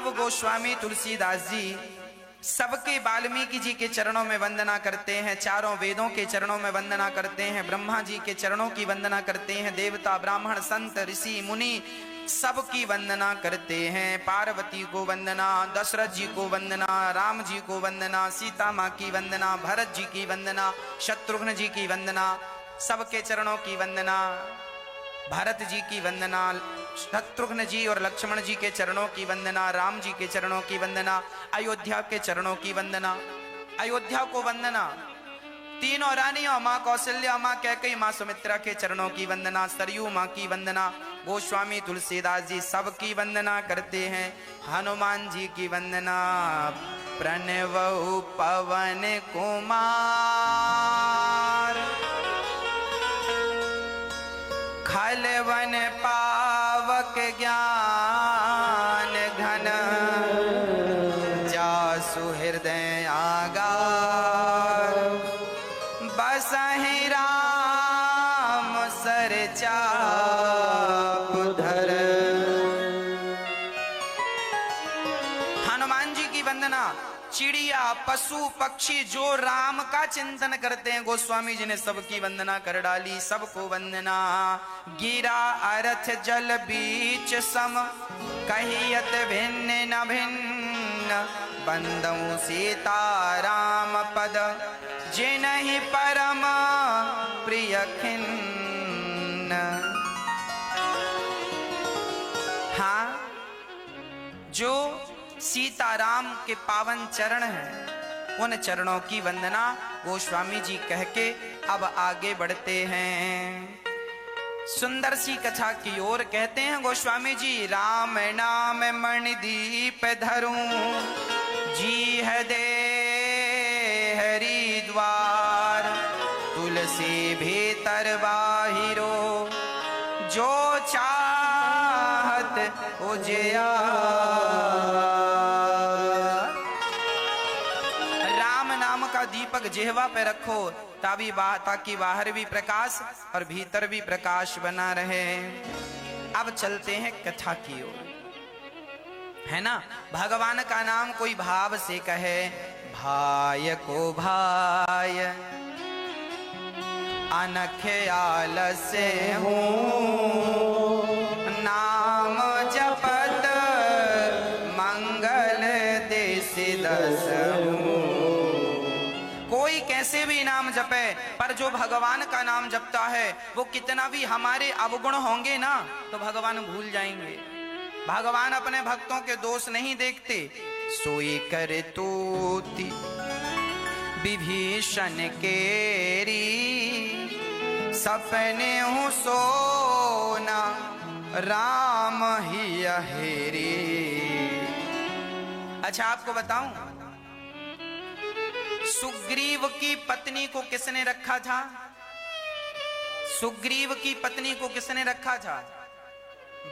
अब गोस्वामी तुलसीदास जी सबके वाल्मीकि जी के चरणों में वंदना करते हैं, चारों वेदों के चरणों में वंदना करते हैं, ब्रह्मा जी के चरणों की वंदना करते हैं, देवता ब्राह्मण संत ऋषि मुनि सबकी वंदना करते हैं। पार्वती को वंदना, दशरथ जी को वंदना, राम जी को वंदना, सीता माँ की वंदना, भरत जी की वंदना, शत्रुघ्न जी की वंदना, सबके चरणों की वंदना, भरत जी की वंदना, शत्रुघ्न जी और लक्ष्मण जी के चरणों की वंदना, राम जी के चरणों की वंदना, अयोध्या के चरणों की वंदना, अयोध्या को वंदना, तीनों रानियों माँ कौशल्या, माँ कैकेयी, माँ सुमित्रा के चरणों की वंदना, सरयू माँ की वंदना, गोस्वामी तुलसीदास जी सबकी वंदना करते हैं। हनुमान जी की वंदना, प्रणवउ पवन कुमार, खलवन पावक ज्ञान घन, जासु हृदय आगार, बसहि राम सर चाप धर। हनुमान जी की वंदना, चिड़िया पशु पक्षी जो राम का चिंतन करते हैं गोस्वामी जी ने सबकी वंदना कर डाली, सबको वंदना। गिरा अर्थ जल बीच सम, कहियत भिन्न न भिन्न, बंदऊ सीता राम पद, जिनहि परम प्रिय खिन्न। हाँ, जो सीताराम के पावन चरण हैं उन चरणों की वंदना गोस्वामी जी कह के अब आगे बढ़ते हैं। सुंदर सी कथा की ओर कहते हैं गोस्वामी जी, राम नाम मणिदीप धरूं, जी है दे हरिद्वार, तुलसी भीतर बाहिरो, जो चाहत उजिया। राम नाम का दीपक जिह्वा पे रखो ताकि बाहर भी प्रकाश और भीतर भी प्रकाश बना रहे। अब चलते हैं कथा की ओर, है ना। भगवान का नाम कोई भाव से कहे, भाय को भाय अनख आलस्य हूँ, नाम जपत मंगल देश दस हूँ। कोई कैसे भी नाम जपे, पर जो भगवान का नाम जपता है वो कितना भी हमारे अवगुण होंगे ना तो भगवान भूल जाएंगे। भगवान अपने भक्तों के दोष नहीं देखते। सोई कर तूति विभीषण केरी, सपने हूँ सोना राम ही हेरी। अच्छा आपको बताऊं, सुग्रीव की पत्नी को किसने रखा था? सुग्रीव की पत्नी को किसने रखा था?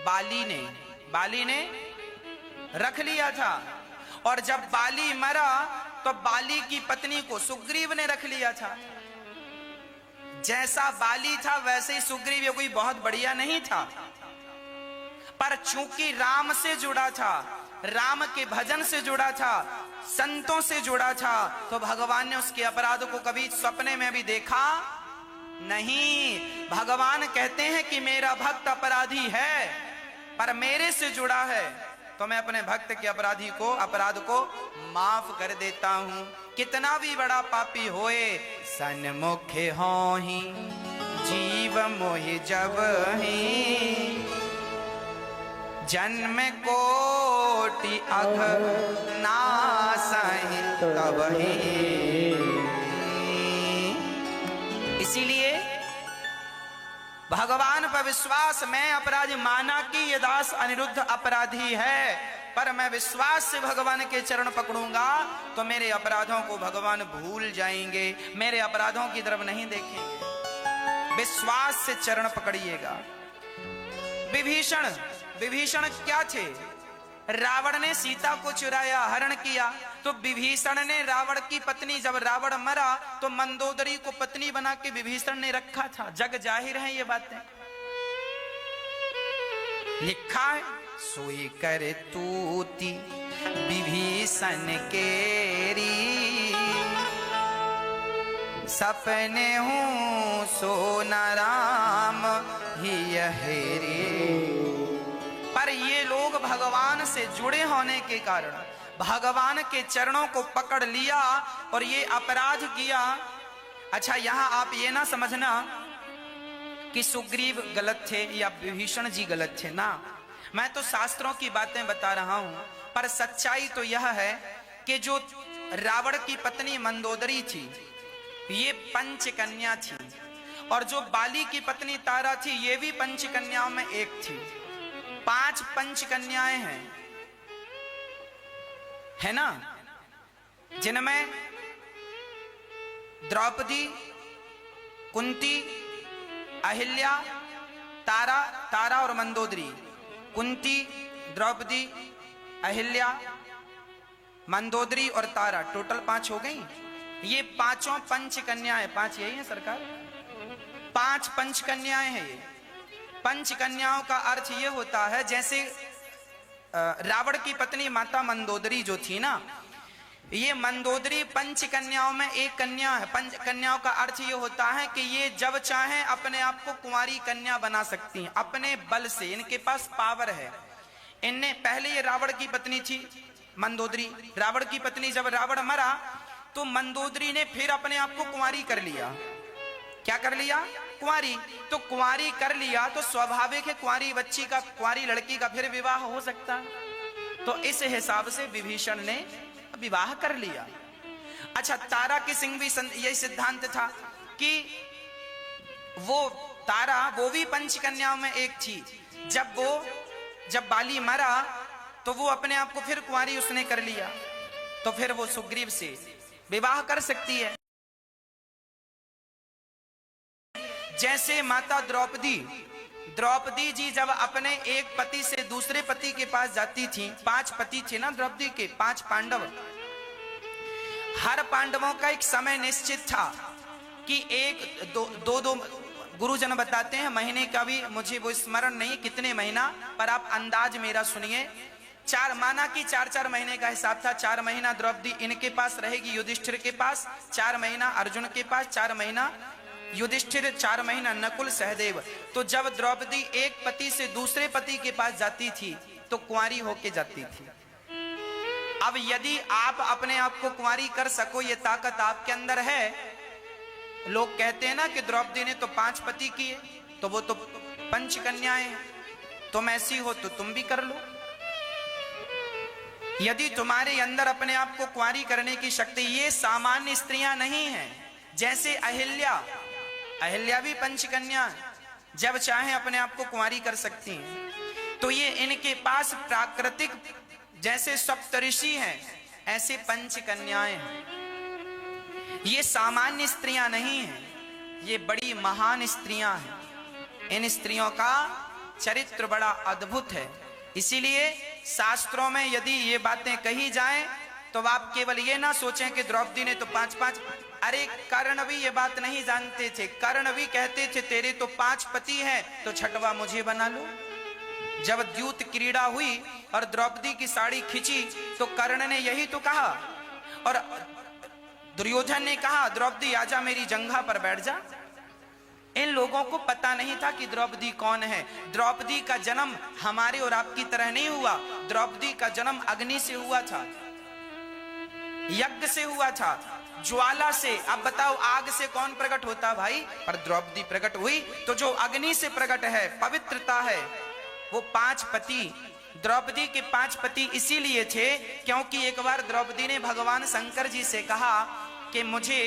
बाली ने रख लिया था। और जब बाली मरा तो बाली की पत्नी को सुग्रीव ने रख लिया था। जैसा बाली था वैसे ही सुग्रीव, ये कोई बहुत बढ़िया नहीं था, पर चूंकि राम से जुड़ा था, राम के भजन से जुड़ा था, संतों से जुड़ा था, तो भगवान ने उसके अपराध को कभी सपने में भी देखा नहीं। भगवान कहते हैं कि मेरा भक्त अपराधी है पर मेरे से जुड़ा है तो मैं अपने भक्त के अपराध को माफ कर देता हूं। कितना भी बड़ा पापी होए, सन्मुख होहि जीव मोहि जब ही, जन्म कोटि अघ नासहि तब ही। इसीलिए भगवान पर विश्वास, मैं अपराधी माना कि ये दास अनिरुद्ध अपराधी है, पर मैं विश्वास से भगवान के चरण पकड़ूंगा तो मेरे अपराधों को भगवान भूल जाएंगे, मेरे अपराधों की तरफ नहीं देखेंगे। विश्वास से चरण पकड़िएगा। विभीषण क्या थे? रावण ने सीता को चुराया, हरण किया, तो विभीषण ने रावण की पत्नी, जब रावण मरा तो मंदोदरी को पत्नी बना के विभीषण ने रखा था। जग जाहिर है ये बातें, लिखा है सोई कर तूती विभीषण केरी, सपने हूँ सोना राम ही हेरी। पर ये लोग भगवान से जुड़े होने के कारण भगवान के चरणों को पकड़ लिया और ये अपराध किया। अच्छा, यहां आप ये ना समझना कि सुग्रीव गलत थे या विभीषण जी गलत थे ना, मैं तो शास्त्रों की बातें बता रहा हूं। पर सच्चाई तो यह है कि जो रावण की पत्नी मंदोदरी थी ये पंचकन्या थी, और जो बाली की पत्नी तारा थी ये भी पंचकन्याओं में एक थी। 5 पंचकन्याएं हैं, है ना, जिनमें द्रौपदी, कुंती, अहिल्या, तारा और मंदोदरी। कुंती, द्रौपदी, अहिल्या, मंदोदरी और तारा, टोटल 5 हो गई। ये पांचों पंचकन्याएं, 5 यही है सरकार, 5 पंचकन्याएं हैं ये। पंचकन्याओं का अर्थ ये होता है, जैसे रावण की पत्नी माता मंदोदरी जो थी ना, ये मंदोदरी पंचकन्याओं में एक कन्या है। पंचकन्याओं का अर्थ ये होता है कि ये जब चाहें अपने आप को कुंवारी कन्या बना सकती हैं अपने बल से, इनके पास पावर है। इनने पहले, ये रावण की पत्नी थी मंदोदरी, रावण की पत्नी, जब रावण मरा तो मंदोदरी ने फिर अपने आप को कुंवारी कर लिया। क्या कर लिया? कुंवारी। तो कुंवारी कर लिया तो स्वाभाविक है कुंवारी बच्ची का, कुंवारी लड़की का फिर विवाह हो सकता। तो इस हिसाब से विभीषण ने विवाह कर लिया। अच्छा, तारा की सिंह भी यही सिद्धांत था कि वो तारा, वो भी पंचकन्याओं में एक थी। जब बाली मरा तो वो अपने आप को फिर कुंवारी उसने कर लिया, तो फिर वो सुग्रीव से विवाह कर सकती है। जैसे माता द्रौपदी जी जब अपने एक पति से दूसरे पति के पास जाती थी, 5 पति थे ना द्रौपदी के, 5 पांडव। हर पांडवों का एक समय निश्चित था कि एक दो गुरुजन बताते हैं, महीने का भी मुझे वो स्मरण नहीं कितने महीना, पर आप अंदाज मेरा सुनिए। 4 माना कि 4-4 महीने का हिसाब था। 4 महीना द्रौपदी इनके पास रहेगी, युधिष्ठिर के पास, 4 महीना अर्जुन के पास, 4 महीना युधिष्ठिर, 4 महीना नकुल सहदेव। तो जब द्रौपदी एक पति से दूसरे पति के पास जाती थी तो कुंवारी होके जाती थी। अब यदि आप अपने आप को कुंवारी कर सको, ये ताकत आपके अंदर है। लोग कहते हैं ना कि द्रौपदी ने तो 5 पति किए, तो वो तो पंचकन्याएं हैं, तुम ऐसी हो तो तुम भी कर लो। यदि तुम्हारे अंदर अपने आप को कुंवारी करने की शक्ति, ये सामान्य स्त्रियां नहीं हैं। जैसे अहिल्या भी पंचकन्या, जब चाहे अपने आप को कुंवारी कर सकती हैं। तो ये इनके पास प्राकृतिक, जैसे सप्तऋषि हैं ऐसे पंचकन्याएं हैं। ये सामान्य स्त्रियां नहीं हैं, ये बड़ी महान स्त्रियां हैं। इन स्त्रियों का चरित्र बड़ा अद्भुत है। इसीलिए शास्त्रों में यदि ये बातें कही जाएं तो आप केवल ये ना सोचें कि द्रौपदी ने तो 5-5, अरे कर्ण भी ये बात नहीं जानते थे। कर्ण भी कहते थे तेरे तो 5 पति हैं, तो 6वां मुझे बना लो। जब द्यूत क्रीड़ा हुई और द्रौपदी की साड़ी खींची तो कर्ण ने यही तो कहा, और दुर्योधन ने कहा द्रौपदी आजा मेरी जंघा पर बैठ जा। इन लोगों को पता नहीं था कि द्रौपदी कौन है। द्रौपदी का जन्म हमारे और आपकी तरह नहीं हुआ। द्रौपदी का जन्म अग्नि से हुआ था, यज्ञ से हुआ था, ज्वाला से। अब बताओ आग से कौन प्रकट होता भाई? पर द्रौपदी प्रकट हुई। तो जो अग्नि से प्रकट है, पवित्रता है, वो 5 पति, द्रौपदी के 5 पति इसीलिए थे क्योंकि एक बार द्रौपदी ने भगवान शंकर जी से कहा कि मुझे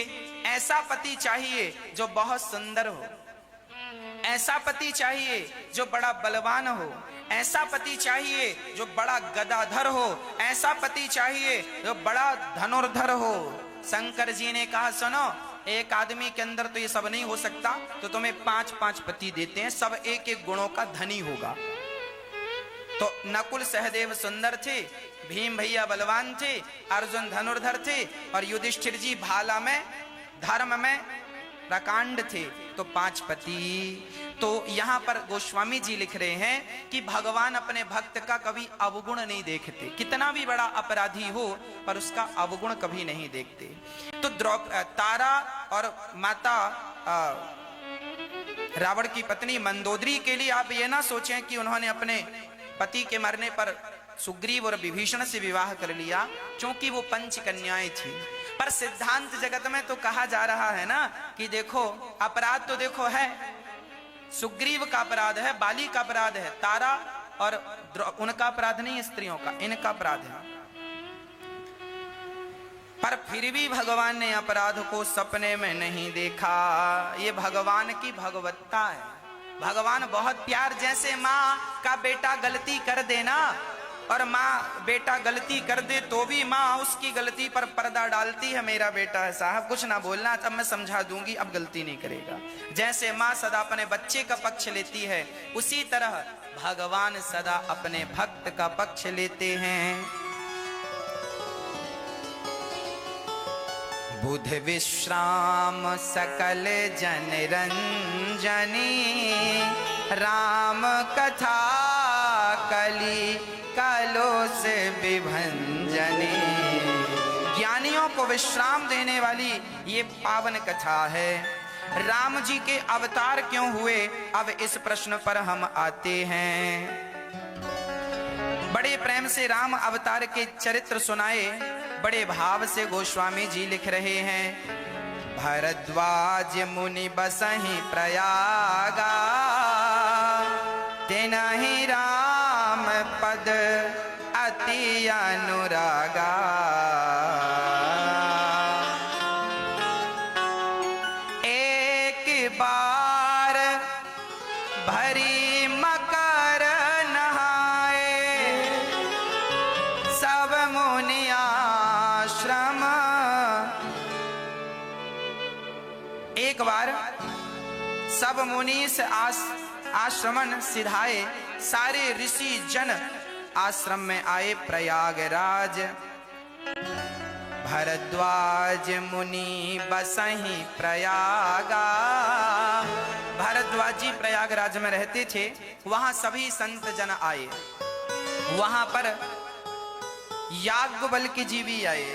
ऐसा पति चाहिए जो बहुत सुंदर हो, ऐसा पति चाहिए जो बड़ा बलवान हो, ऐसा पति चाहिए जो बड़ा गदाधर हो, ऐसा पति चाहिए जो बड़ा धनुर्धर हो। शंकर जी ने कहा सुनो, एक आदमी के अंदर तो ये सब नहीं हो सकता, तो तुम्हें 5-5 पति देते हैं, सब एक-एक गुणों का धनी होगा। तो नकुल सहदेव सुंदर थे, भीम भैया बलवान थे, अर्जुन धनुर्धर थे, और युधिष्ठिर जी भाला में, धर्म में प्रकांड थे। तो 5 पति तो यहाँ पर गोस्वामी जी लिख रहे हैं कि भगवान अपने भक्त का कभी अवगुण नहीं देखते, कितना भी बड़ा अपराधी हो पर उसका अवगुण कभी नहीं देखते। तो तारा और माता रावण की पत्नी मंदोदरी के लिए आप ये ना सोचें कि उन्होंने अपने पति के मरने पर सुग्रीव और विभीषण से विवाह कर लिया, क्योंकि वो पंच कन्याएं थी। पर सिद्धांत जगत में तो कहा जा रहा है ना कि देखो अपराध तो देखो है, सुग्रीव का अपराध है, बाली का अपराध है, तारा और उनका अपराध नहीं है, स्त्रियों का, इनका अपराध है। पर फिर भी भगवान ने अपराध को सपने में नहीं देखा। ये भगवान की भगवत्ता है। भगवान बहुत प्यार, जैसे माँ का बेटा गलती कर देना और माँ बेटा गलती कर दे तो भी माँ उसकी गलती पर पर्दा डालती है, मेरा बेटा है साहब कुछ ना बोलना, तब मैं समझा दूंगी, अब गलती नहीं करेगा। जैसे माँ सदा अपने बच्चे का पक्ष लेती है, उसी तरह भगवान सदा अपने भक्त का पक्ष लेते हैं। बुध विश्राम सकल जन रंजनी, राम कथा कली कालो से विभंजनी। ज्ञानियों को विश्राम देने वाली ये पावन कथा है। राम जी के अवतार क्यों हुए, अब इस प्रश्न पर हम आते हैं। बड़े प्रेम से राम अवतार के चरित्र सुनाए, बड़े भाव से गोस्वामी जी लिख रहे हैं। भरद्वाज मुनि बसहि प्रयागा, तिनहि राम पद अति अनुरागा। एक बार भरी मकर नहाए, सब मुनि आश्रम। एक बार सब मुनि से आश्रमण सिधाए, सारे ऋषि जन आश्रम में आए प्रयागराज। भरद्वाज मुनि बसहि प्रयागा। भरद्वाज जी प्रयागराज में रहते थे, वहां सभी संत जन आए। वहां पर याज्ञवल्क्य जी भी आए।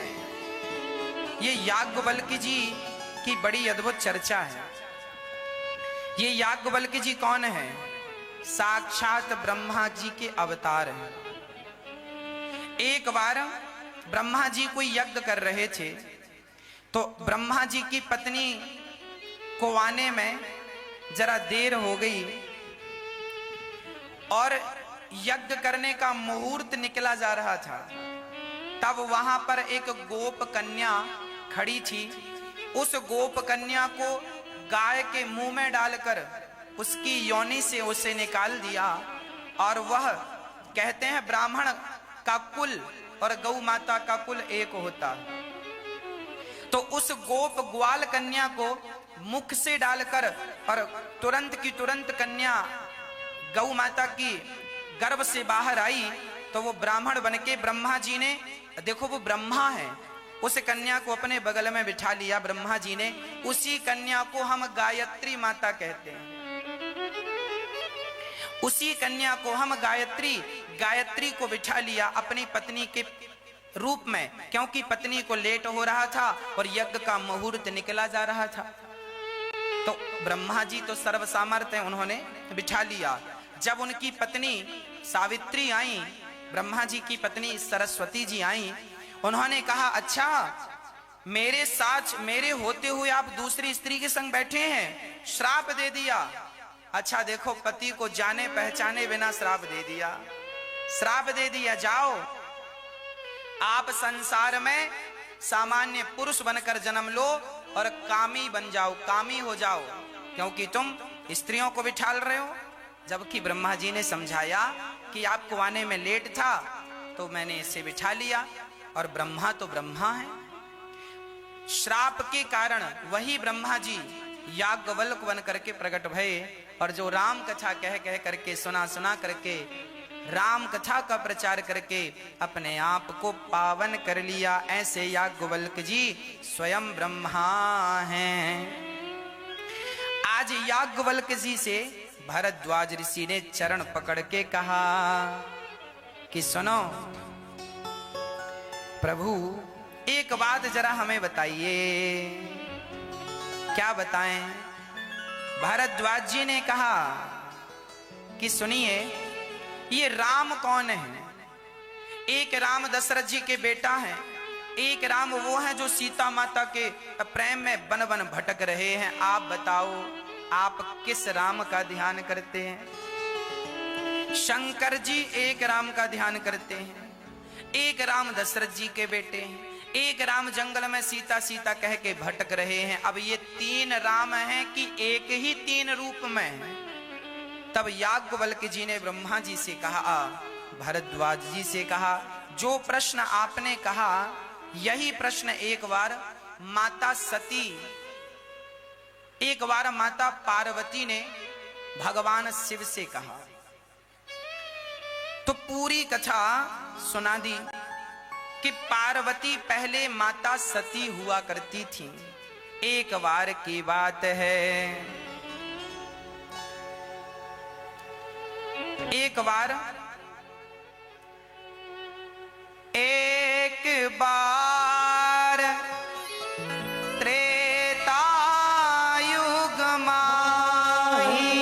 ये याज्ञवल्क्य जी की बड़ी अद्भुत चर्चा है। ये याज्ञवल्क्य जी कौन है? साक्षात ब्रह्मा जी के अवतार हैं। एक बार ब्रह्मा जी कोई यज्ञ कर रहे थे, तो ब्रह्मा जी की पत्नी को आने में जरा देर हो गई और यज्ञ करने का मुहूर्त निकला जा रहा था। तब वहां पर एक गोप कन्या खड़ी थी। उस गोप कन्या को गाय के मुंह में डालकर उसकी योनि से उसे निकाल दिया। और वह कहते हैं ब्राह्मण का कुल और गौ माता का कुल एक होता। तो उस गोप ग्वाल कन्या को मुख से डालकर और तुरंत की तुरंत कन्या गौ माता की गर्भ से बाहर आई, तो वो ब्राह्मण बनके ब्रह्मा जी ने, देखो वो ब्रह्मा है, उस कन्या को अपने बगल में बिठा लिया ब्रह्मा जी ने। उसी कन्या को हम गायत्री माता कहते हैं। उसी कन्या को हम गायत्री को बिठा लिया अपनी पत्नी के रूप में, क्योंकि पत्नी को लेट हो रहा था और यज्ञ का मुहूर्त निकला जा रहा था। तो ब्रह्मा जी तो सर्व सामर्थ्य, उन्होंने बिठा लिया। जब उनकी पत्नी सावित्री आई, ब्रह्मा जी की पत्नी सरस्वती जी आई, उन्होंने कहा अच्छा मेरे साथ मेरे होते हुए आप दूसरी स्त्री के संग बैठे हैं, श्राप दे दिया। अच्छा देखो पति को जाने पहचाने बिना श्राप दे दिया, श्राप दे दिया। जाओ आप संसार में सामान्य पुरुष बनकर जन्म लो और कामी बन जाओ, कामी हो जाओ, क्योंकि तुम स्त्रियों को बिठाल रहे हो। जबकि ब्रह्मा जी ने समझाया कि आपको आने में लेट था तो मैंने इसे बिठा लिया, और ब्रह्मा तो ब्रह्मा है। श्राप के कारण वही ब्रह्मा जी याज्ञवल्क्य बन करके प्रकट भये, और जो राम कथा कह कह करके सुना करके राम कथा का प्रचार करके अपने आप को पावन कर लिया। ऐसे याज्ञवल्क्य जी स्वयं ब्रह्मा हैं। आज याज्ञवल्क्य जी से भरद्वाज ऋषि ने चरण पकड़ के कहा कि सुनो प्रभु, एक बात जरा हमें बताइए। क्या बताएं? भरद्वाज जी ने कहा कि सुनिए, ये राम कौन है? एक राम दशरथ जी के बेटा हैं, एक राम वो हैं जो सीता माता के प्रेम में बन बन भटक रहे हैं। आप बताओ, आप किस राम का ध्यान करते हैं? शंकर जी एक राम का ध्यान करते हैं, एक राम दशरथ जी के बेटे हैं, एक राम जंगल में सीता सीता कह के भटक रहे हैं। अब ये तीन राम हैं कि एक ही तीन रूप में हैं? तब याज्ञवल्क्य जी ने ब्रह्मा जी से कहा, भरद्वाज जी से कहा, जो प्रश्न आपने कहा यही प्रश्न एक बार माता सती, एक बार माता पार्वती ने भगवान शिव से कहा। तो पूरी कथा सुना दी कि पार्वती पहले माता सती हुआ करती थी। एक बार की बात है, एक बार त्रेता युग माही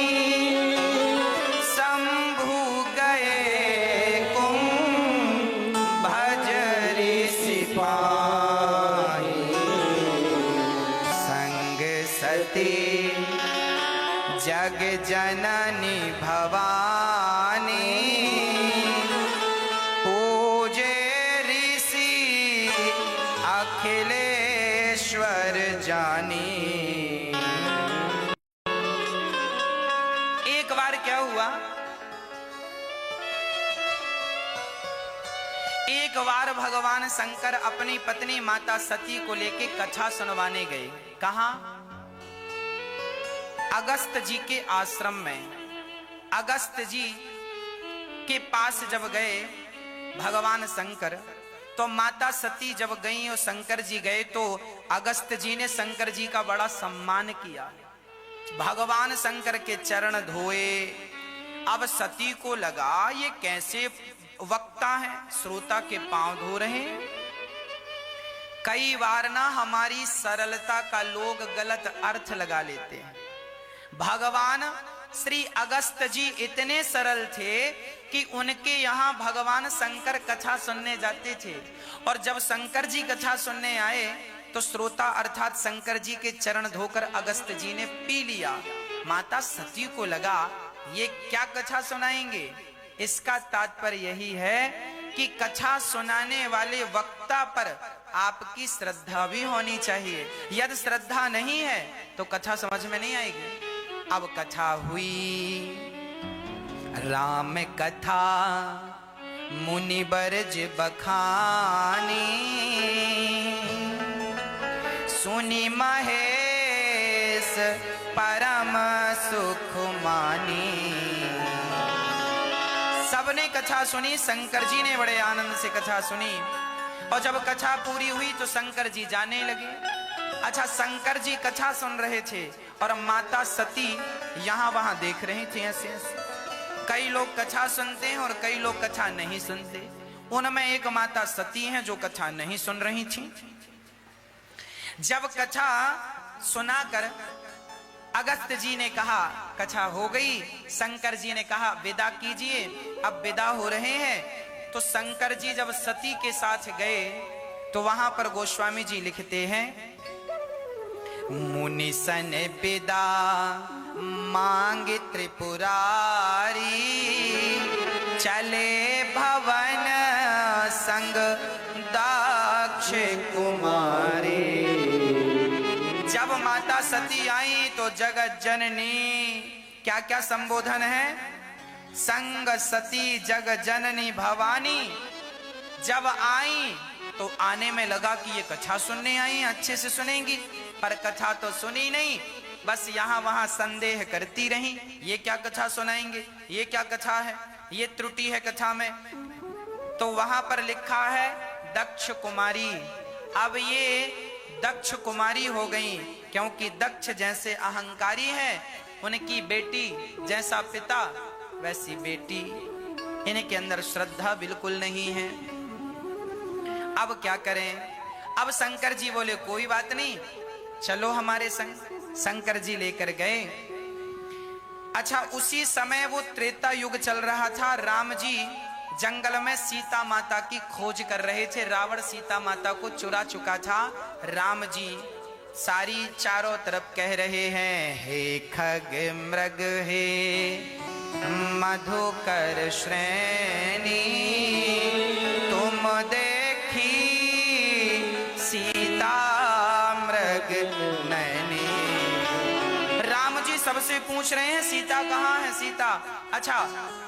शंभु गए कुंभ ऋषि पाई, संग सती जग जननी भवानी, अखिलेश्वर जानी। एक बार क्या हुआ, एक बार भगवान शंकर अपनी पत्नी माता सती को लेके कथा सुनवाने गए। कहां? अगस्त जी के आश्रम में। अगस्त जी के पास जब गए भगवान शंकर, तो माता सती जब गई और शंकर जी गए तो अगस्त जी ने शंकर जी का बड़ा सम्मान किया। भगवान शंकर के चरण धोए। अब सती को लगा ये कैसे वक्ता है, श्रोता के पांव धो रहे हैं। कई बार ना हमारी सरलता का लोग गलत अर्थ लगा लेते हैं। भगवान श्री अगस्त जी इतने सरल थे कि उनके यहाँ भगवान शंकर कथा सुनने जाते थे, और जब शंकर जी कथा सुनने आए तो श्रोता अर्थात शंकर जी के चरण धोकर अगस्त जी ने पी लिया। माता सती को लगा ये क्या कथा सुनाएंगे। इसका तात्पर्य यही है कि कथा सुनाने वाले वक्ता पर आपकी श्रद्धा भी होनी चाहिए। यदि श्रद्धा नहीं है तो कथा समझ में नहीं आएगी। अब कथा हुई, राम कथा मुनि बरज बखानी, सुनि महेश परम सुख मानी। सबने कथा सुनी, शंकर जी ने बड़े आनंद से कथा सुनी, और जब कथा पूरी हुई तो शंकर जी जाने लगे। अच्छा, शंकर जी कथा सुन रहे थे और माता सती यहां वहां देख रही थी ऐसे ऐसे। कई लोग कथा सुनते हैं और कई लोग कथा नहीं सुनते। उनमें एक माता सती हैं जो कथा नहीं सुन रही थी। जब कथा सुनाकर अगस्त जी ने कहा कथा हो गई, शंकर जी ने कहा विदा कीजिए, अब विदा हो रहे हैं। तो शंकर जी जब सती के साथ गए तो वहां पर गोस्वामी जी लिखते हैं, मुनि सन विदा मांग त्रिपुरारी, चले भवन संग दक्ष कुमारी। जब माता सती आई तो जगत जननी, क्या क्या संबोधन है, संग सती जग जननी भवानी। जब आई तो आने में लगा कि ये कथा सुनने आई, अच्छे से सुनेंगी, पर कथा तो सुनी नहीं, बस यहाँ वहां संदेह करती रही, ये क्या कथा सुनाएंगे, ये क्या कथा है, ये त्रुटि है कथा में। तो वहां पर लिखा है दक्ष कुमारी। अब ये दक्ष कुमारी हो गई, क्योंकि दक्ष जैसे अहंकारी है उनकी बेटी जैसा पिता वैसी बेटी, इनके अंदर श्रद्धा बिल्कुल नहीं है। अब क्या करें? अब शंकर जी बोले कोई बात नहीं, चलो हमारे संग। शंकर जी लेकर गए। अच्छा, उसी समय वो त्रेता युग चल रहा था। राम जी जंगल में सीता माता की खोज कर रहे थे। रावण सीता माता को चुरा चुका था। राम जी सारी चारों तरफ कह रहे हैं, हे खग मृग हे मधुकर श्रेणी, तुम देखी सीता मृग नैनी। राम जी सबसे पूछ रहे हैं सीता कहाँ है, सीता। अच्छा,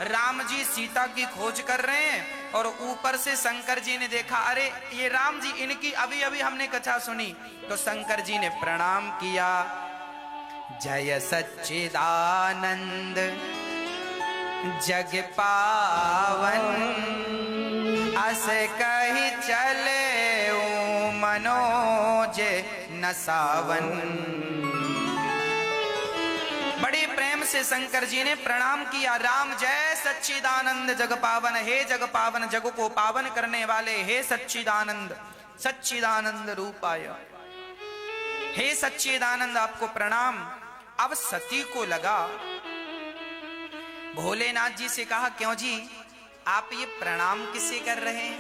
राम जी सीता की खोज कर रहे हैं और ऊपर से शंकर जी ने देखा, अरे ये राम जी, इनकी अभी अभी हमने कथा सुनी। तो शंकर जी ने प्रणाम किया, जय सच्चिदानंद जग पावन, अस कही चले मनोज नसावन। बड़े प्रेम से शंकर जी ने प्रणाम किया। राम जय सच्चिदानंद जग पावन, हे जग पावन, जग को पावन करने वाले, हे सच्चिदानंद, सच्चिदानंद रूपाय, हे सच्चिदानंद आपको प्रणाम। अब सती को लगा, भोलेनाथ जी से कहा, क्यों जी आप ये प्रणाम किसे कर रहे हैं?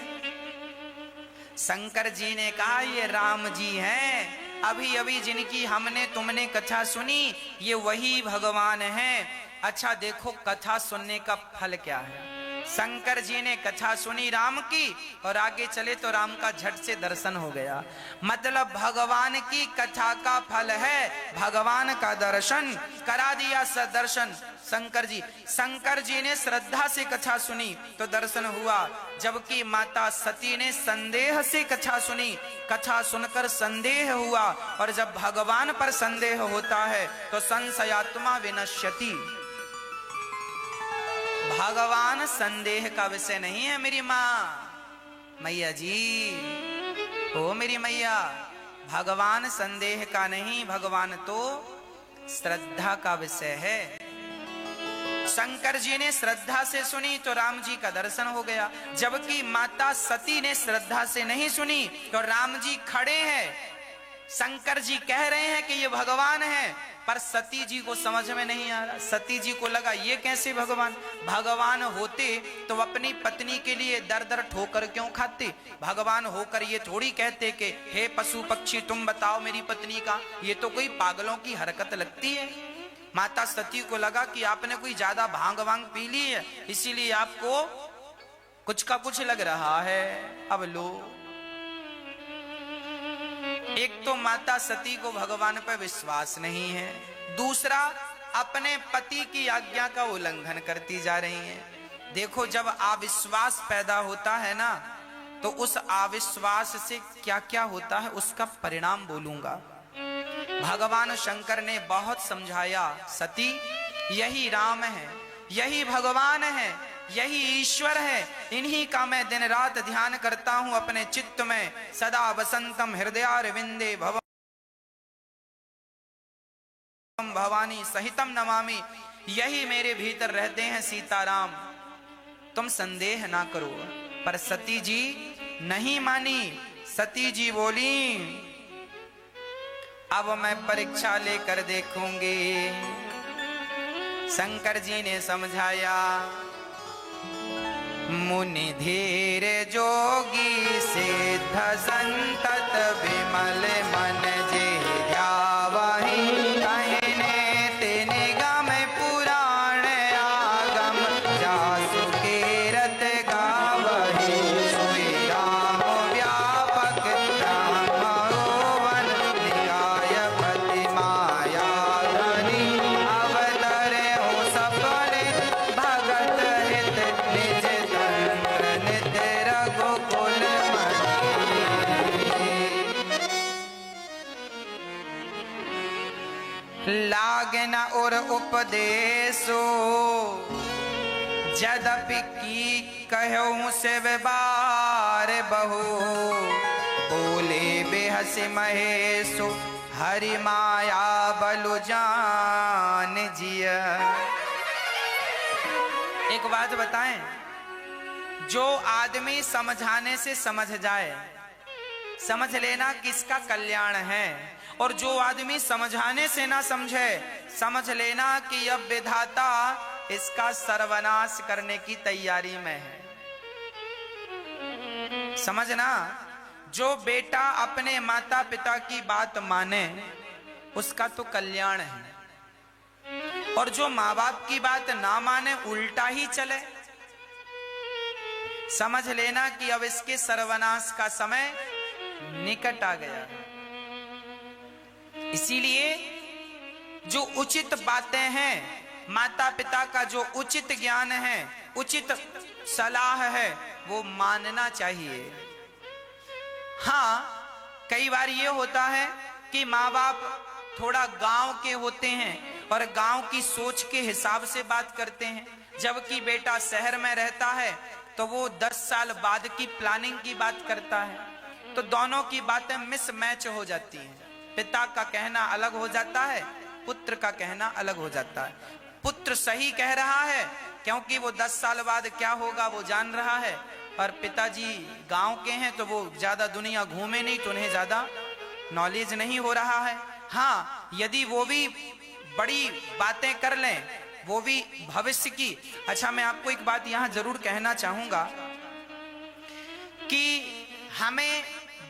शंकर जी ने कहा, ये राम जी हैं, अभी अभी जिनकी हमने तुमने कथा सुनी, ये वही भगवान हैं। अच्छा देखो कथा सुनने का फल क्या है। शंकर जी ने कथा सुनी राम की और आगे चले तो राम का झट से दर्शन हो गया। मतलब भगवान की कथा का फल है भगवान का दर्शन। करा दिया सदर्शन शंकर जी ने श्रद्धा से कथा सुनी तो दर्शन हुआ, जबकि माता सती ने संदेह से कथा सुनी, कथा सुनकर संदेह हुआ। और जब भगवान पर संदेह होता है तो संशयात्मा विनश्यति। भगवान संदेह का विषय नहीं है मेरी माँ, मैया जी, ओ मेरी मैया, भगवान संदेह का नहीं, भगवान तो श्रद्धा का विषय है। शंकर जी ने श्रद्धा से सुनी तो राम जी का दर्शन हो गया, जबकि माता सती ने श्रद्धा से नहीं सुनी तो राम जी खड़े हैं। शंकर जी कह रहे हैं कि ये भगवान है, पर सती जी को समझ में नहीं आ रहा। सती जी को लगा ये कैसे भगवान होते तो अपनी पत्नी के लिए दर दर ठोकर क्यों खाते? भगवान होकर ये थोड़ी कहते कि हे पशु पक्षी तुम बताओ मेरी पत्नी का। ये तो कोई पागलों की हरकत लगती है। माता सती को लगा कि आपने कोई ज्यादा भांग वांग पी ली है, इसीलिए आपको कुछ का कुछ लग रहा है। अब लो, एक तो माता सती को भगवान पर विश्वास नहीं है, दूसरा अपने पति की आज्ञा का उल्लंघन करती जा रही हैं। देखो जब अविश्वास पैदा होता है ना, तो उस अविश्वास से क्या क्या होता है उसका परिणाम बोलूंगा। भगवान शंकर ने बहुत समझाया, सती यही राम है, यही भगवान है, यही ईश्वर है, इन्हीं का मैं दिन रात ध्यान करता हूं अपने चित्त में। सदा वसंतम हृदयारविंदे भवम भवानी सहितम नमामि, यही मेरे भीतर रहते हैं सीताराम, तुम संदेह ना करो। पर सती जी नहीं मानी। सती जी बोली, अब मैं परीक्षा लेकर देखूंगी। शंकर जी ने समझाया, मुनि धीर जोगी सिद्ध संतत विमल मन जे ध्यावहि, कहने तेने गम पुराण आगम जासु कीरत गावहि। सोई राम व्यापक ब्रह्मोवन निकाय पति माया धनी, अवतरे हो सपने भगत हित निज लागन और उपदेशो, जदपि की कहूँ से बार बहु, बोले बेहस महेशो हरि माया बलु जान जिया। एक बात बताएं, जो आदमी समझाने से समझ जाए, समझ लेना किसका कल्याण है, और जो आदमी समझाने से ना समझे, समझ लेना कि अब विधाता इसका सर्वनाश करने की तैयारी में है। समझना, जो बेटा अपने माता पिता की बात माने उसका तो कल्याण है, और जो माँ बाप की बात ना माने, उल्टा ही चले, समझ लेना कि अब इसके सर्वनाश का समय निकट आ गया। इसीलिए जो उचित बातें हैं, माता पिता का जो उचित ज्ञान है, उचित सलाह है, वो मानना चाहिए। हाँ, कई बार ये होता है कि माँ बाप थोड़ा गांव के होते हैं और गांव की सोच के हिसाब से बात करते हैं, जबकि बेटा शहर में रहता है तो वो 10 साल बाद की प्लानिंग की बात करता है, तो दोनों की बातें मिसमैच हो जाती हैं। पिता का कहना अलग हो जाता है, पुत्र का कहना अलग हो जाता है। पुत्र सही कह रहा है क्योंकि वो 10 साल बाद क्या होगा वो जान रहा है, और पिताजी गांव के हैं तो वो ज्यादा दुनिया घूमे नहीं, तो उन्हें ज्यादा नॉलेज नहीं हो रहा है। हाँ, यदि वो भी बड़ी बातें कर लें, वो भी भविष्य की। अच्छा, मैं आपको एक बात यहां जरूर कहना चाहूंगा कि हमें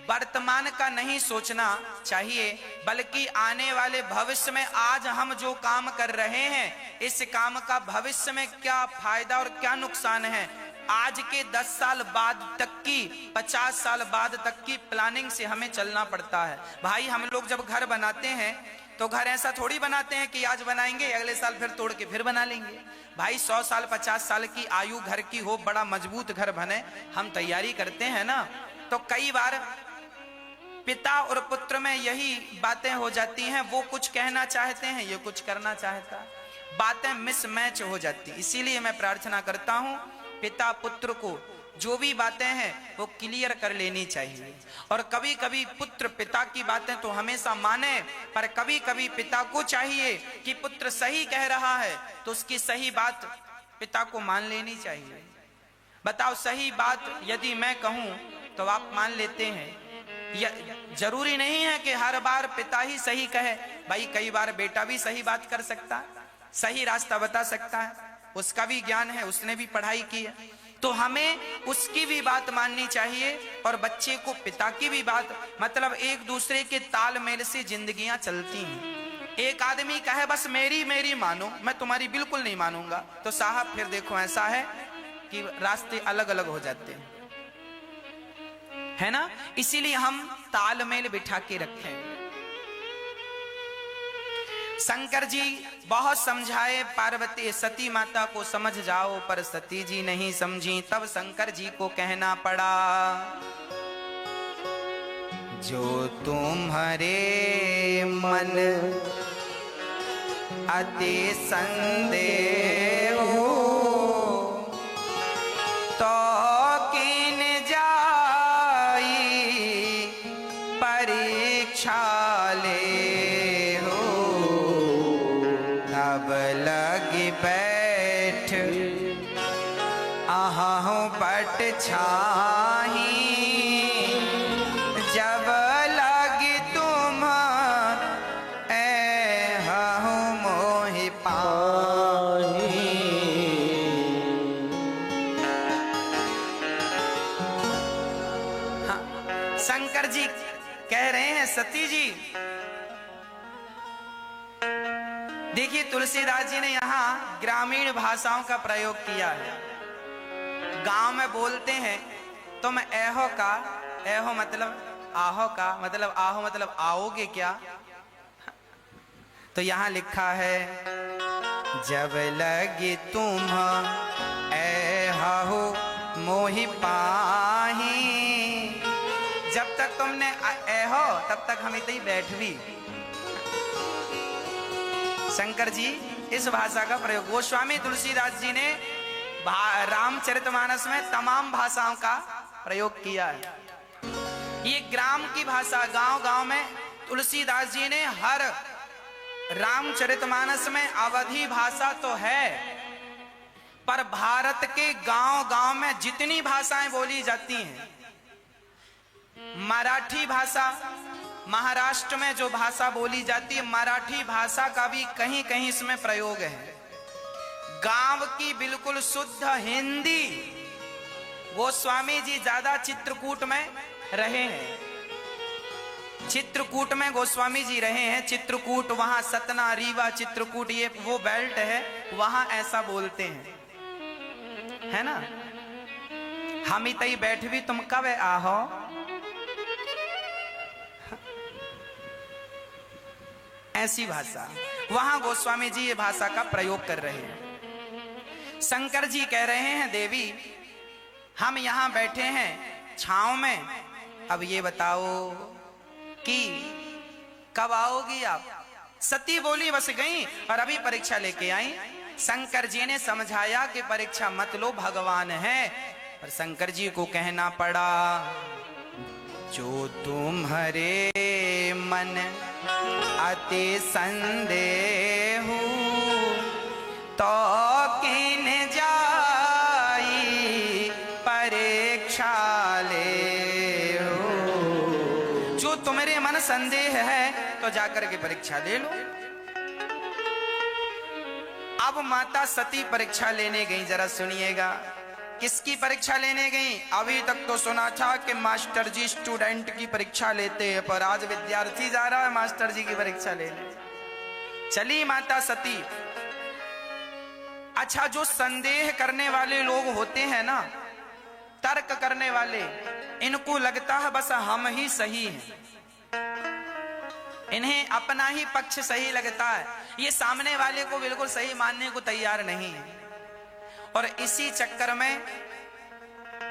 वर्तमान का नहीं सोचना चाहिए, बल्कि आने वाले भविष्य में आज हम जो काम कर रहे हैं, इस काम का भविष्य में क्या फायदा और क्या नुकसान है, आज के 10 साल बाद तक की, 50 साल बाद तक की प्लानिंग से हमें चलना पड़ता है। भाई, हम लोग जब घर बनाते हैं तो घर ऐसा थोड़ी बनाते हैं कि आज बनाएंगे, अगले साल फिर तोड़ के फिर बना लेंगे। भाई, 100 साल 50 साल की आयु घर की हो, बड़ा मजबूत घर बने, हम तैयारी करते हैं ना। तो कई बार पिता और पुत्र में यही बातें हो जाती हैं, वो कुछ कहना चाहते हैं, ये कुछ करना चाहता है, बातें मिसमैच हो जाती। इसीलिए मैं प्रार्थना करता हूं, पिता पुत्र को जो भी बातें हैं वो क्लियर कर लेनी चाहिए। और कभी कभी पुत्र पिता की बातें तो हमेशा माने, पर कभी कभी पिता को चाहिए कि पुत्र सही कह रहा है तो उसकी सही बात पिता को मान लेनी चाहिए। बताओ, सही बात यदि मैं कहूं तो आप मान लेते हैं? जरूरी नहीं है कि हर बार पिता ही सही कहे। भाई, कई बार बेटा भी सही बात कर सकता है, सही रास्ता बता सकता है, उसका भी ज्ञान है, उसने भी पढ़ाई की है, तो हमें उसकी भी बात माननी चाहिए और बच्चे को पिता की भी बात। मतलब एक दूसरे के तालमेल से जिंदगियां चलती हैं। एक आदमी कहे बस मेरी मेरी मानो, मैं तुम्हारी बिल्कुल नहीं मानूंगा, तो साहब फिर देखो ऐसा है कि रास्ते अलग अलग हो जाते हैं, है ना। इसीलिए हम तालमेल बिठा के रखें। शंकर जी बहुत समझाए पार्वती सती माता को, समझ जाओ, पर सती जी नहीं समझी। तब शंकर जी को कहना पड़ा, जो तुम्हारे मन अति संदेह हो, तो किन जाई परीक्षा ले, अब लगी बैठ आहू पट छाही, जब लगी तुम ऐहू मोहि पाही। हाँ, शंकर जी कह रहे हैं सती जी, देखिए तुलसीदास जी ने यहाँ ग्रामीण भाषाओं का प्रयोग किया है। गांव में बोलते हैं तो मैं ऐहो का, ऐहो मतलब आहो का, मतलब आहो मतलब आओगे क्या, तो यहाँ लिखा है, जब लगे तुम ऐहो मोहि पाही, जब तक तुमने ऐहो तब तक हम इतनी बैठ भी। शंकर जी इस भाषा का प्रयोग, गोस्वामी तुलसीदास जी ने रामचरितमानस में तमाम भाषाओं का प्रयोग किया है। ये ग्राम की भाषा, गांव गांव में तुलसीदास जी ने हर रामचरितमानस में अवधी भाषा तो है, पर भारत के गांव-गांव में जितनी भाषाएं बोली जाती हैं, मराठी भाषा, महाराष्ट्र में जो भाषा बोली जाती है मराठी भाषा का भी कहीं कहीं इसमें प्रयोग है। गांव की बिल्कुल शुद्ध हिंदी गोस्वामी जी ज्यादा चित्रकूट में रहे हैं। चित्रकूट में गोस्वामी जी रहे हैं। चित्रकूट, वहां सतना, रीवा, चित्रकूट, ये वो बेल्ट है, वहां ऐसा बोलते हैं, है ना। हम तई बैठ भी तुम कब आहो, ऐसी भाषा, वहां गोस्वामी जी ये भाषा का प्रयोग कर रहे हैं। शंकर जी कह रहे हैं, देवी हम यहां बैठे हैं छांव में, अब ये बताओ कि कब आओगी आप। सती बोली बस गई और अभी परीक्षा लेके आई। शंकर जी ने समझाया कि परीक्षा मत लो, भगवान है, पर शंकर जी को कहना पड़ा, जो तुम्हारे मन अति संदेह तो किन जाई परीक्षा ले हो। जो तुम्हारे मन संदेह है तो जाकर के परीक्षा ले लो। अब माता सती परीक्षा लेने गई, जरा सुनिएगा किसकी परीक्षा लेने गई। अभी तक तो सुना था कि मास्टर जी स्टूडेंट की परीक्षा लेते हैं, पर आज विद्यार्थी जा रहा है मास्टर जी की परीक्षा लेने। चली माता सती। अच्छा, जो संदेह करने वाले लोग होते हैं ना, तर्क करने वाले, इनको लगता है बस हम ही सही हैं, इन्हें अपना ही पक्ष सही लगता है, ये सामने वाले को बिल्कुल सही मानने को तैयार नहीं है, और इसी चक्कर में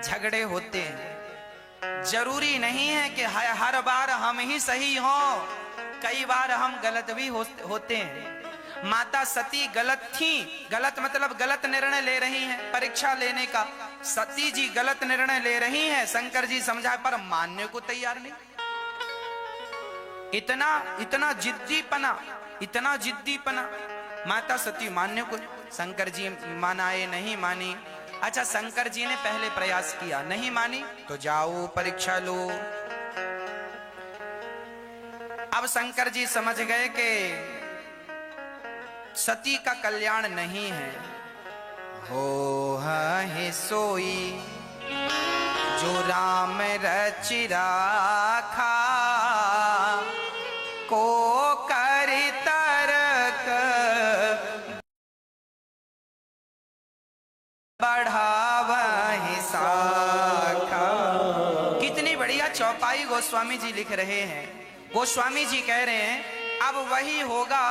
झगड़े होते हैं। जरूरी नहीं है कि हर बार हम ही सही हो, कई बार हम गलत भी होते हैं। माता सती गलत थी, गलत मतलब गलत निर्णय ले रही हैं परीक्षा लेने का। सती जी गलत निर्णय ले रही हैं, शंकर जी समझाए पर मानने को तैयार नहीं। इतना जिद्दीपना, माता सती मानने को, शंकर जी मानाए नहीं मानी। अच्छा, शंकर जी ने पहले प्रयास किया, नहीं मानी तो जाओ परीक्षा लो। अब शंकर जी समझ गए कि सती का कल्याण नहीं है। हो है सोई जो राम रचि राखा, को करि तर्क बढ़ावहि साखा। कितनी बढ़िया चौपाई गोस्वामी जी लिख रहे हैं। गोस्वामी जी कह रहे हैं अब वही होगा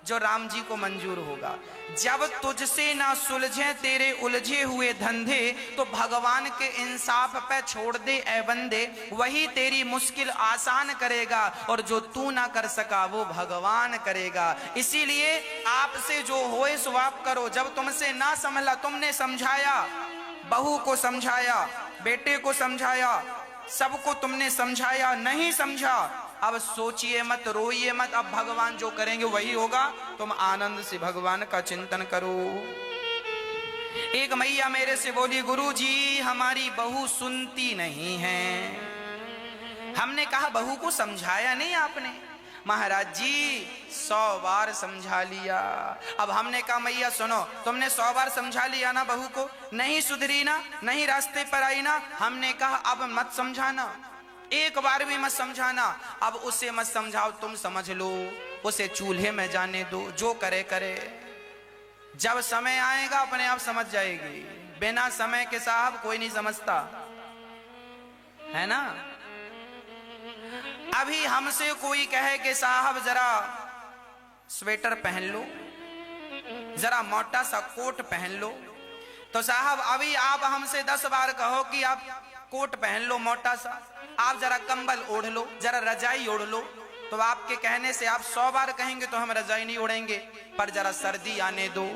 जो राम जी को मंजूर होगा। जब तुझसे ना सुलझे तेरे उलझे हुए धंधे, तो भगवान के इंसाफ पे छोड़ दे ए बंदे, वही तेरी मुश्किल आसान करेगा, और जो तू ना कर सका वो भगवान करेगा। इसीलिए आपसे जो होए सो आप करो। जब तुमसे ना संभला, तुमने समझाया, बहू को समझाया, बेटे को समझाया, सबको तुमने समझाया, नहीं समझा, अब सोचिए मत, रोइए मत, अब भगवान जो करेंगे वही होगा। तुम आनंद से भगवान का चिंतन करो। एक मैया मेरे से बोली, गुरुजी हमारी बहू सुनती नहीं है। हमने कहा बहू को समझाया नहीं आपने? महाराज जी 100 बार समझा लिया। अब हमने कहा मैया सुनो, तुमने 100 बार समझा लिया ना बहू को, नहीं सुधरी ना, नहीं रास्ते पर आई ना। हमने कहा अब मत समझाना, एक बार भी मत समझाना, अब उसे मत समझाओ, तुम समझ लो, उसे चूल्हे में जाने दो, जो करे करे, जब समय आएगा अपने आप समझ जाएगी। बिना समय के साहब कोई नहीं समझता, है ना। अभी हमसे कोई कहे कि साहब जरा स्वेटर पहन लो, जरा मोटा सा कोट पहन लो, तो साहब अभी आप हमसे 10 बार कहो कि आप कोट पहन लो मोटा सा, आप जरा कंबल ओढ़ लो, जरा रजाई ओढ़ लो, तो आपके कहने से आप 100 बार कहेंगे तो हम रजाई नहीं ओढ़ेंगे, पर जरा सर्दी आने दो,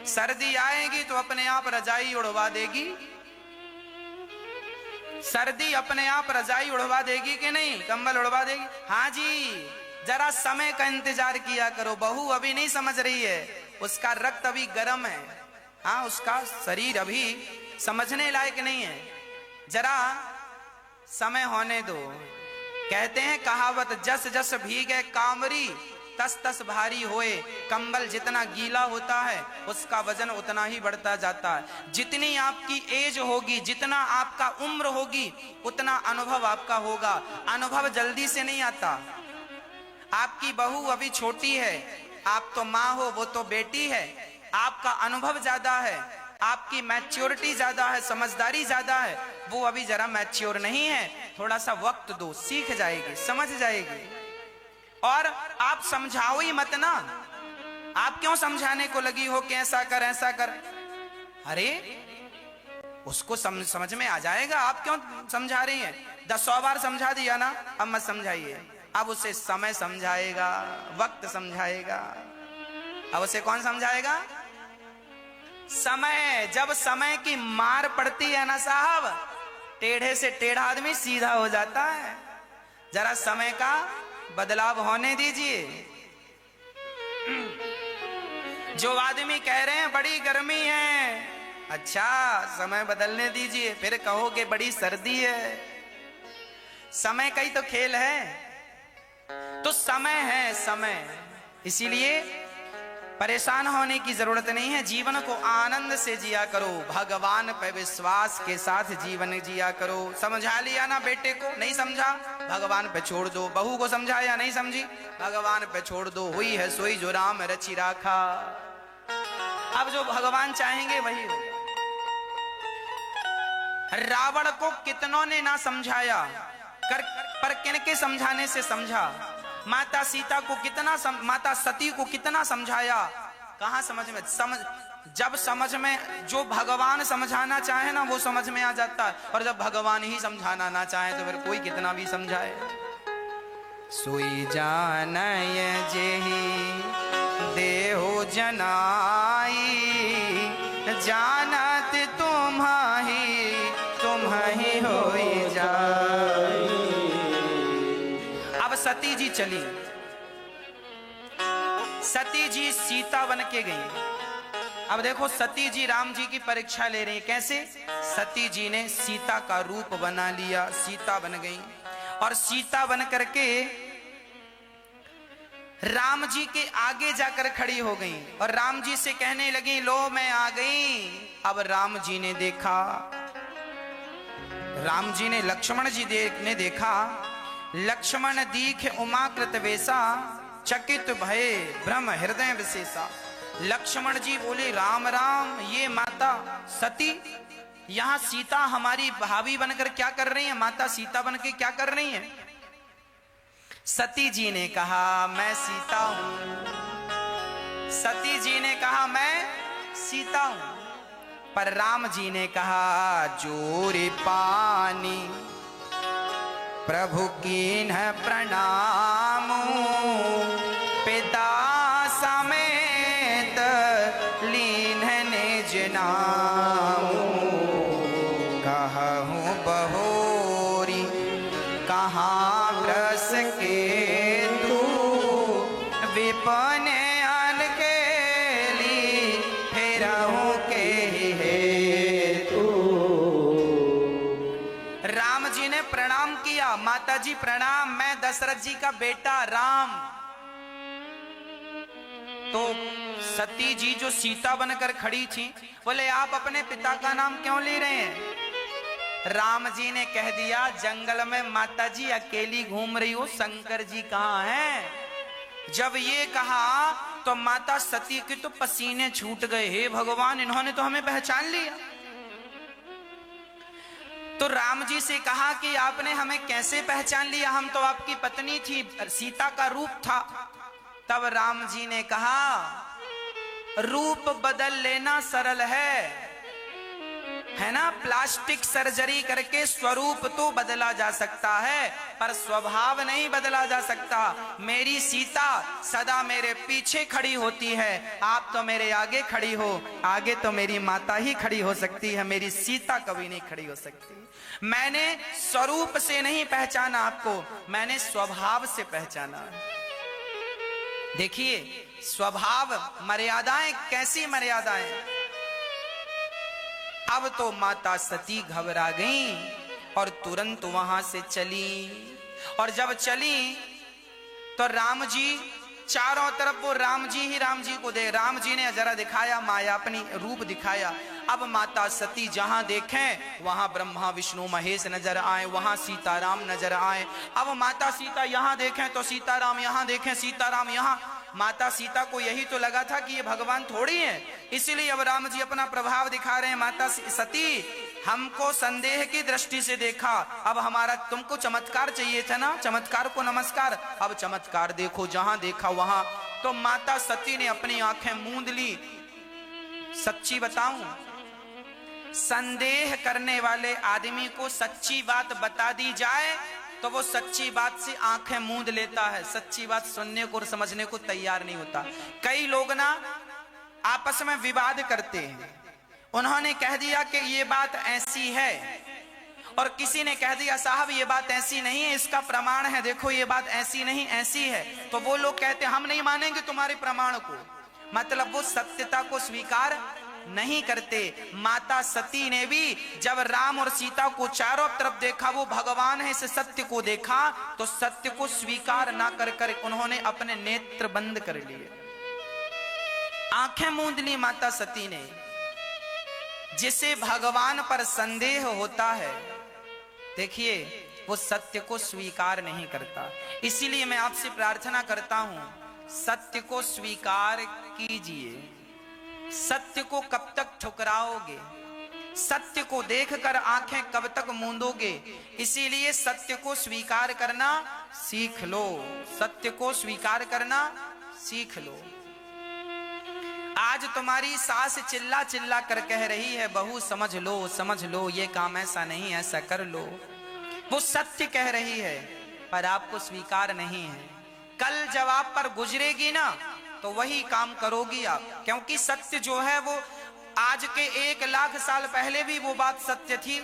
सर्दी आएगी तो अपने आप रजाई उड़वा देगी, सर्दी अपने आप रजाई उड़वा देगी कि नहीं, कंबल उड़वा देगी। हाँ जी, जरा समय का इंतजार किया करो। बहू अभी नहीं समझ रही है, उसका रक्त अभी गर्म है, हाँ, उसका शरीर अभी समझने लायक नहीं है, जरा समय होने दो। कहते हैं कहावत, जस जस भीगे कामरी तस तस भारी होए। कंबल जितना गीला होता है उसका वजन उतना ही बढ़ता जाता है। जितनी आपकी एज होगी, जितना आपका उम्र होगी, उतना अनुभव आपका होगा। अनुभव जल्दी से नहीं आता। आपकी बहू अभी छोटी है, आप तो माँ हो, वो तो बेटी है। आपका अनुभव ज्यादा है, आपकी मैच्योरिटी ज्यादा है, समझदारी ज्यादा है। वो अभी जरा मैच्योर नहीं है, थोड़ा सा वक्त दो, सीख जाएगी, समझ जाएगी। और आप समझाओ ही मत ना। आप क्यों समझाने को लगी हो कि ऐसा कर ऐसा कर? अरे उसको समझ में आ जाएगा, आप क्यों समझा रही हैं? 10-100 बार समझा दिया ना, अब मत समझाइए। अब उसे समय समझाएगा, वक्त समझाएगा। अब उसे कौन समझाएगा? समय। जब समय की मार पड़ती है ना साहब, टेढ़े से टेढ़ा आदमी सीधा हो जाता है। जरा समय का बदलाव होने दीजिए। जो आदमी कह रहे हैं बड़ी गर्मी है, अच्छा समय बदलने दीजिए, फिर कहोगे बड़ी सर्दी है। समय का ही तो खेल है। तो समय है, समय। इसीलिए परेशान होने की जरूरत नहीं है। जीवन को आनंद से जिया करो, भगवान पे विश्वास के साथ जीवन जिया करो। समझा लिया ना बेटे को? नहीं समझा, भगवान पे छोड़ दो। बहू को समझाया, नहीं समझी, भगवान पे छोड़ दो। हुई है सोई जो राम रचि राखा। अब जो भगवान चाहेंगे वही हो। रावण को कितनों ने ना समझाया, पर किनके समझाने से समझा? माता सीता को कितना माता सती को कितना समझाया, कहां समझ में? जब समझ में जो भगवान समझाना चाहे ना, वो समझ में आ जाता है। और जब भगवान ही समझाना ना चाहे तो फिर कोई कितना भी समझाए। सोई जानय जेहि देहो जनाई, जानत तुम्हि होई जाई। अब सती जी चली, सती जी सीता बन के गई। अब देखो सती जी राम जी की परीक्षा ले रही है। कैसे? सती जी ने सीता का रूप बना लिया, सीता बन गई। और सीता बन करके राम जी के आगे जाकर खड़ी हो गई और राम जी से कहने लगी, लो मैं आ गई। अब राम जी ने देखा, राम जी ने लक्ष्मण जी ने देखा, लक्ष्मण दीख उमाकृत वेसा, चकित भये ब्रह्म हृदय विशेषा। लक्ष्मण जी बोले, राम राम, ये माता सती यहाँ सीता हमारी भाभी बनकर क्या कर रही है? माता सीता बन के क्या कर रही है? सती जी ने कहा, मैं सीता हूं। सती जी ने कहा, मैं सीता हूं। पर राम जी ने कहा, जोरे पानी प्रभु कीन्ह प्रणाम, पिता समेत लीन्ह निज नाम। कहूँ बहोरी कहाँ ब्रस के तू, विपन अन के ली फेरहूँ के हेतु। राम जी ने प्रणाम किया, माता जी प्रणाम, मैं दशरथ जी का बेटा राम। तो सती जी जो सीता बनकर खड़ी थी, बोले आप अपने पिता का नाम क्यों ले रहे हैं? राम जी ने कह दिया, जंगल में माता जी अकेली घूम रही हो, शंकर जी कहाँ हैं? जब ये कहा तो माता सती के तो पसीने छूट गए। हे भगवान, इन्होंने तो हमें पहचान लिया। तो राम जी से कहा कि आपने हमें कैसे पहचान लिया? हम तो आपकी पत्नी थी, सीता का रूप था। तब राम जी ने कहा, रूप बदल लेना सरल है ना? प्लास्टिक सर्जरी करके स्वरूप तो बदला जा सकता है, पर स्वभाव नहीं बदला जा सकता। मेरी सीता सदा मेरे पीछे खड़ी होती है, आप तो मेरे आगे खड़ी हो। आगे तो मेरी माता ही खड़ी हो सकती है, मेरी सीता कभी नहीं खड़ी हो सकती। मैंने स्वरूप से नहीं पहचाना आपको, मैंने स्वभाव से पहचाना। देखिए स्वभाव, मर्यादाएं, कैसी मर्यादाएं। अब तो माता सती घबरा गई और तुरंत वहां से चली। और जब चली तो राम जी चारों तरफ, वो राम जी को दे, राम जी ने जरा दिखाया माया, अपनी रूप दिखाया। अब माता सती जहां देखें वहां ब्रह्मा विष्णु महेश नजर आए, वहां सीताराम नजर आए। अब माता सीता यहां देखें तो सीताराम, यहां देखें सीताराम, यहां। माता सीता को यही तो लगा था कि ये भगवान थोड़ी है, इसलिए अब राम जी अपना प्रभाव दिखा रहे हैं। माता सती, हमको संदेह की दृष्टि से देखा, अब हमारा, तुमको चमत्कार चाहिए था ना, चमत्कार को नमस्कार, अब चमत्कार देखो। जहां देखा वहां। तो माता सती ने अपनी आंखें मूंद ली। सच्ची बताऊं, संदेह करने वाले आदमी को सच्ची बात बता दी जाए तो वो सच्ची बात से आंखें मूंद लेता है, सच्ची बात सुनने को और समझने को तैयार नहीं होता। कई लोग ना आपस में विवाद करते हैं। उन्होंने कह दिया कि ये बात ऐसी है, और किसी ने कह दिया साहब ये बात ऐसी नहीं है, इसका प्रमाण है, देखो ये बात ऐसी नहीं ऐसी है। तो वो लोग कहते हैं हम नहीं मानेंगे तुम्हारे प्रमाण को, मतलब वो सत्यता को स्वीकार नहीं करते। माता सती ने भी जब राम और सीता को चारों तरफ देखा, वो भगवान है इस सत्य को देखा, तो सत्य को स्वीकार ना कर उन्होंने अपने नेत्र बंद कर लिए, आंखें मूंद ली माता सती ने। जिसे भगवान पर संदेह होता है, देखिए वो सत्य को स्वीकार नहीं करता। इसीलिए मैं आपसे प्रार्थना करता हूं, सत्य को स्वीकार कीजिए। सत्य को कब तक ठुकराओगे? सत्य को देखकर आंखें कब तक मूंदोगे? इसीलिए सत्य को स्वीकार करना सीख लो, सत्य को स्वीकार करना सीख लो। आज तुम्हारी सास चिल्ला चिल्ला कर कह रही है बहू समझ लो, ये काम ऐसा नहीं, ऐसा कर लो। वो सत्य कह रही है पर आपको स्वीकार नहीं है। कल जब आप पर गुजरेगी ना तो वही काम करोगी आप, क्योंकि सत्य जो है वो आज के 1 लाख साल पहले भी वो बात सत्य थी,